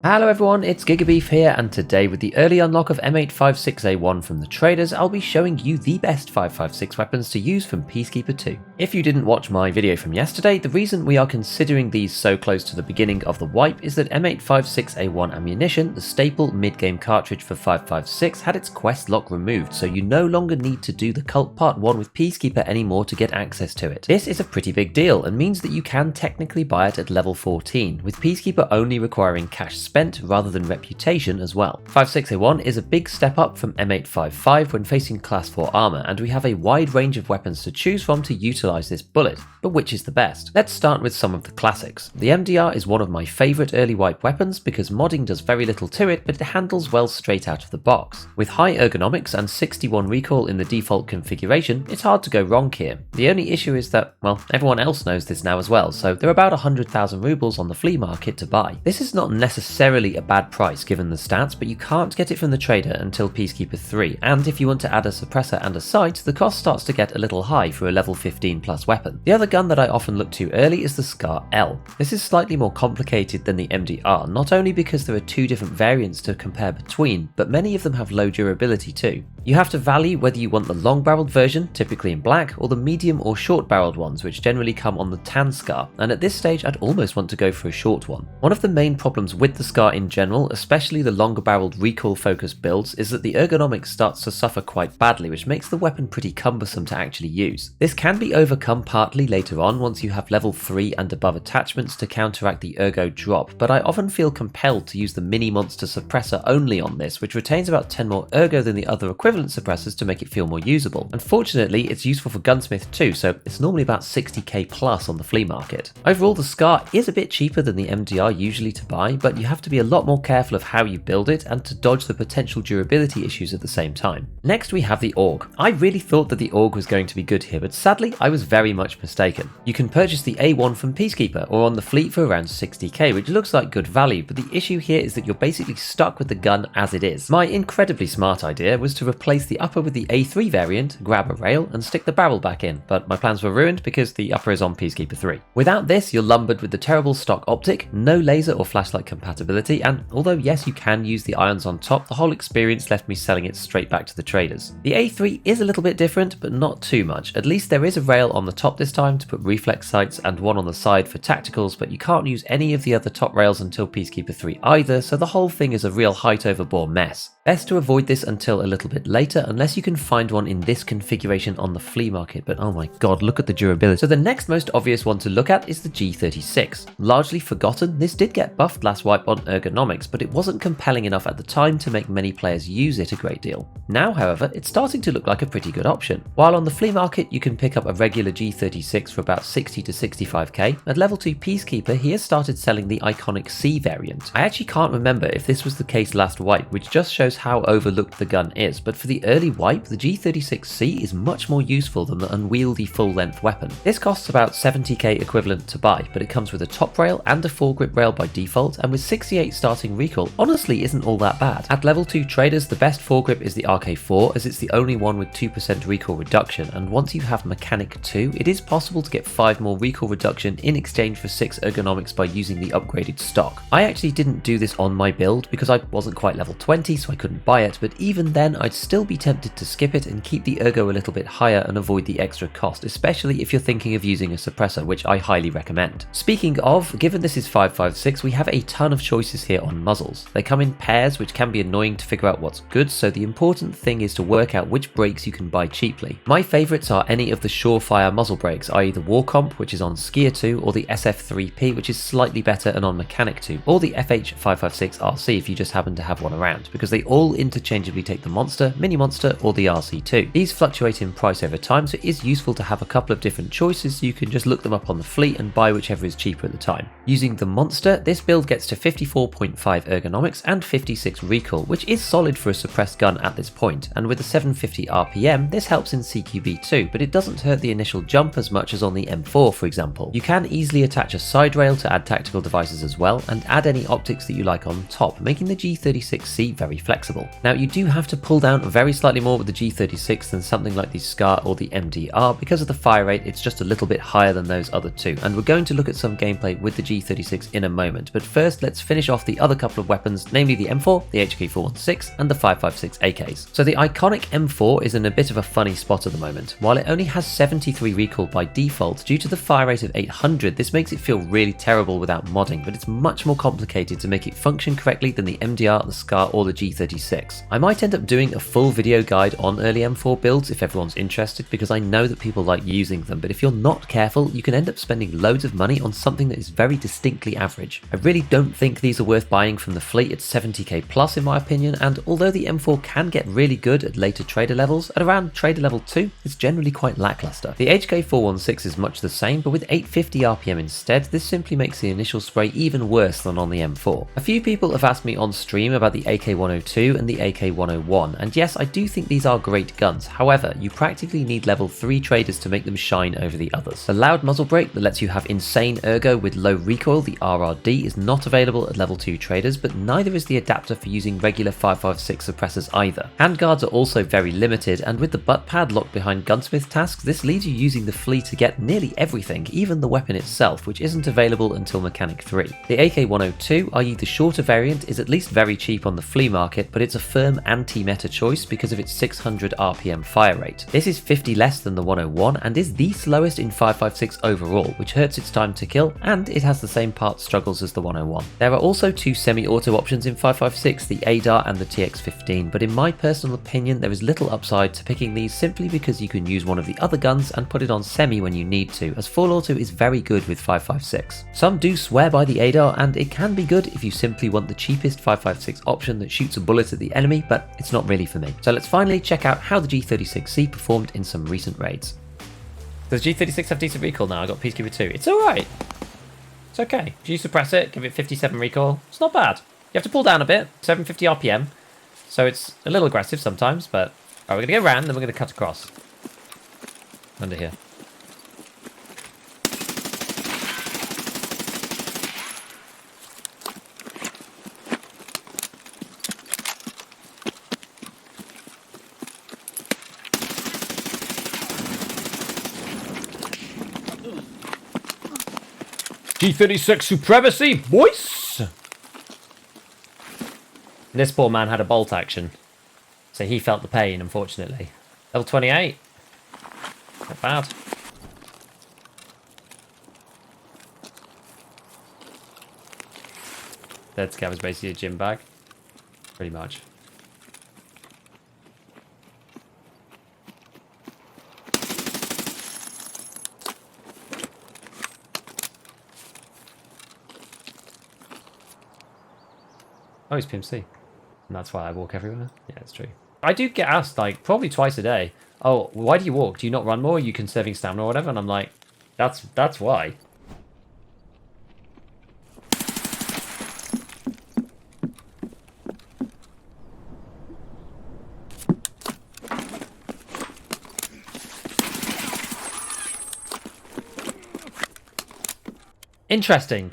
Hello everyone, it's GigaBeef here, and today with the early unlock of M856A1 from the traders, I'll be showing you the best 5.56 weapons to use from Peacekeeper 2. If you didn't watch my video from yesterday, the reason we are considering these so close to the beginning of the wipe is that M856A1 ammunition, the staple mid-game cartridge for 5.56, had its quest lock removed, so you no longer need to do the Cult Part 1 with Peacekeeper anymore to get access to it. This is a pretty big deal and means that you can technically buy it at level 14, with Peacekeeper only requiring cash spent rather than reputation as well. 5.6A1 is a big step up from M855 when facing class 4 armor, and we have a wide range of weapons to choose from to utilize this bullet, but which is the best? Let's start with some of the classics. The MDR is one of my favorite early wipe weapons because modding does very little to it, but it handles well straight out of the box. With high ergonomics and 61 recoil in the default configuration, it's hard to go wrong here. The only issue is that, well, everyone else knows this now as well, so there are about 100,000 rubles on the flea market to buy. This is not necessarily a bad price given the stats, but you can't get it from the trader until Peacekeeper 3, and if you want to add a suppressor and a sight, the cost starts to get a little high for a level 15 plus weapon. The other gun that I often look to early is the Scar L. This is slightly more complicated than the MDR, not only because there are two different variants to compare between, but many of them have low durability too. You have to value whether you want the long-barreled version, typically in black, or the medium or short-barreled ones, which generally come on the tan Scar, and at this stage I'd almost want to go for a short one. One of the main problems with the Scar in general, especially the longer-barreled recoil-focused builds, is that the ergonomics starts to suffer quite badly, which makes the weapon pretty cumbersome to actually use. This can be overcome partly later on once you have level 3 and above attachments to counteract the ergo drop, but I often feel compelled to use the mini monster suppressor only on this, which retains about 10 more ergo than the other equivalent suppressors to make it feel more usable. Unfortunately, it's useful for gunsmith too, so it's normally about 60k plus on the flea market. Overall, the Scar is a bit cheaper than the MDR usually to buy, but you have to be a lot more careful of how you build it and to dodge the potential durability issues at the same time. Next we have the AUG. I really thought that the AUG was going to be good here, but sadly I was very much mistaken. You can purchase the A1 from Peacekeeper or on the fleet for around 60k, which looks like good value, but the issue here is that you're basically stuck with the gun as it is. My incredibly smart idea was to replace the upper with the A3 variant, grab a rail and stick the barrel back in, but my plans were ruined because the upper is on Peacekeeper 3. Without this, you're lumbered with the terrible stock optic, no laser or flashlight compatibility, and although yes you can use the irons on top, the whole experience left me selling it straight back to the traders. The A3 is a little bit different, but not too much. At least there is a rail on the top this time to put reflex sights and one on the side for tacticals, but you can't use any of the other top rails until Peacekeeper 3 either, so the whole thing is a real height over bore mess. Best to avoid this until a little bit later, unless you can find one in this configuration on the flea market, but oh my god, look at the durability. So the next most obvious one to look at is the G36. Largely forgotten, this did get buffed last wipe on ergonomics, but it wasn't compelling enough at the time to make many players use it a great deal. Now, however, it's starting to look like a pretty good option. While on the flea market you can pick up a regular G36 for about 60 to 65k, at level 2 Peacekeeper he has started selling the iconic C variant. I actually can't remember if this was the case last wipe, which just shows how overlooked the gun is, but for the early wipe, the G36C is much more useful than the unwieldy full-length weapon. This costs about 70k equivalent to buy, but it comes with a top rail and a foregrip rail by default, and with 68 starting recoil, honestly isn't all that bad. At level 2 traders, the best foregrip is the RK4, as it's the only one with 2% recoil reduction, and once you have Mechanic 2, it is possible to get 5 more recoil reduction in exchange for 6 ergonomics by using the upgraded stock. I actually didn't do this on my build because I wasn't quite level 20, so I couldn't buy it, but even then I'd still be tempted to skip it and keep the ergo a little bit higher and avoid the extra cost, especially if you're thinking of using a suppressor, which I highly recommend. Speaking of, given this is 5.56, we have a ton of choices here on muzzles. They come in pairs, which can be annoying to figure out what's good, so the important thing is to work out which brakes you can buy cheaply. My favourites are any of the surefire muzzle brakes, i.e. the Warcomp, which is on Skier 2, or the SF3P, which is slightly better and on Mechanic 2, or the FH556 RC if you just happen to have one around, because they all interchangeably take the Monster, Mini Monster, or the RC2. These fluctuate in price over time, so it is useful to have a couple of different choices so you can just look them up on the fleet and buy whichever is cheaper at the time. Using the Monster, this build gets to 54.5 ergonomics and 56 recoil, which is solid for a suppressed gun at this point, and with the 750 RPM, this helps in CQB too, but it doesn't hurt the initial jump as much as on the M4 for example. You can easily attach a side rail to add tactical devices as well, and add any optics that you like on top, making the G36C very flexible. Now you do have to pull down very slightly more with the G36 than something like the Scar or the MDR. Because of the fire rate, it's just a little bit higher than those other two, and we're going to look at some gameplay with the G36 in a moment, but first let's finish finish off the other couple of weapons, namely the M4, the HK416, and the 5.56 AKs. So the iconic M4 is in a bit of a funny spot at the moment. While it only has 73 recoil by default, due to the fire rate of 800, this makes it feel really terrible without modding, but it's much more complicated to make it function correctly than the MDR, the SCAR, or the G36. I might end up doing a full video guide on early M4 builds if everyone's interested, because I know that people like using them, but if you're not careful, you can end up spending loads of money on something that is very distinctly average. I really don't think these are worth buying from the fleet at 70k plus in my opinion, and although the M4 can get really good at later trader levels, at around trader level 2, it's generally quite lackluster. The HK416 is much the same, but with 850 RPM instead, this simply makes the initial spray even worse than on the M4. A few people have asked me on stream about the AK102 and the AK101, and yes, I do think these are great guns. However, you practically need level 3 traders to make them shine over the others. The loud muzzle brake that lets you have insane ergo with low recoil, the RRD, is not available at level 2 traders, but neither is the adapter for using regular 5.56 suppressors either. Handguards are also very limited, and with the butt pad locked behind gunsmith tasks, this leaves you using the flea to get nearly everything, even the weapon itself, which isn't available until Mechanic 3. The AK102, i.e. the shorter variant, is at least very cheap on the flea market, but it's a firm anti-meta choice because of its 600 RPM fire rate. This is 50 less than the 101 and is the slowest in 5.56 overall, which hurts its time to kill, and it has the same part struggles as the 101. There are also two semi-auto options in 5.56, the ADAR and the TX15, but in my personal opinion there is little upside to picking these simply because you can use one of the other guns and put it on semi when you need to, as full auto is very good with 5.56. Some do swear by the ADAR, and it can be good if you simply want the cheapest 5.56 option that shoots a bullet at the enemy, but it's not really for me. So let's finally check out how the G36C performed in some recent raids. Does G36 have decent recoil now? I got Peacekeeper 2. It's alright. It's okay. If you suppress it, give it 57 recoil, it's not bad. You have to pull down a bit, 750 RPM, so it's a little aggressive sometimes, but alright, we're going to go around, then we're going to cut across. Under here. G36 supremacy, boys! This poor man had a bolt action, so he felt the pain, unfortunately. Level 28. Not bad. Dead Scav is basically a gym bag. Pretty much. Oh, he's PMC. And that's why I walk everywhere? Yeah, it's true. I do get asked, like, probably twice a day, oh, why do you walk? Do you not run more? Are you conserving stamina or whatever? And I'm like, that's why. Interesting.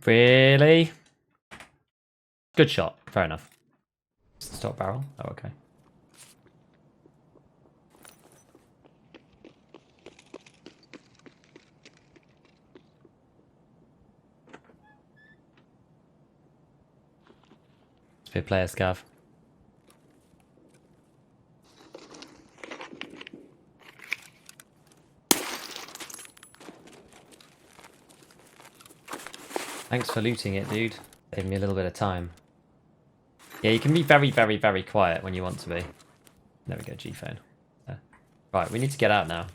Really? Good shot. Fair enough. Stop barrel. Oh, okay. Let's be a player, Scav. Thanks for looting it, dude. Gave me a little bit of time. Yeah, you can be very, very, very quiet when you want to be. There we go, G-phone. Right, we need to get out now.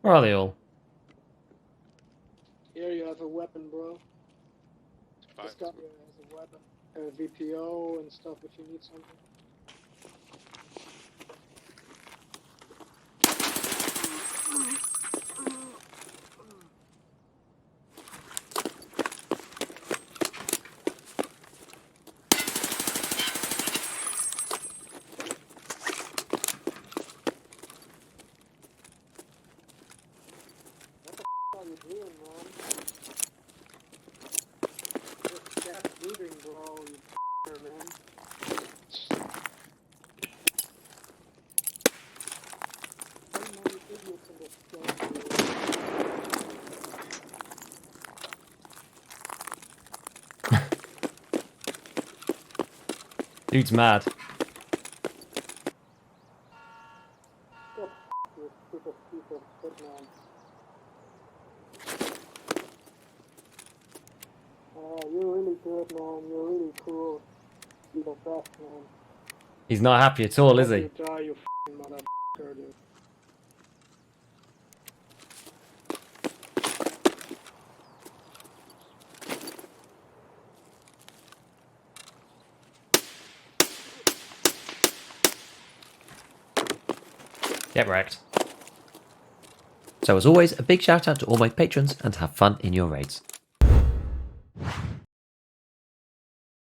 Where are they all? Here you have a weapon, bro. This guy has a weapon. A VPO and stuff if you need something. What are you doing, man? Just gas looting, bro, you man. How many idiots in this game, Dude's mad. Get you stupid piece of shit, man. You're really good, man. You're really cool. You're the best, man. He's not happy at all, is he? You die, you f***ing motherfucker, dude. Get wrecked. So as always, a big shout out to all my patrons and have fun in your raids.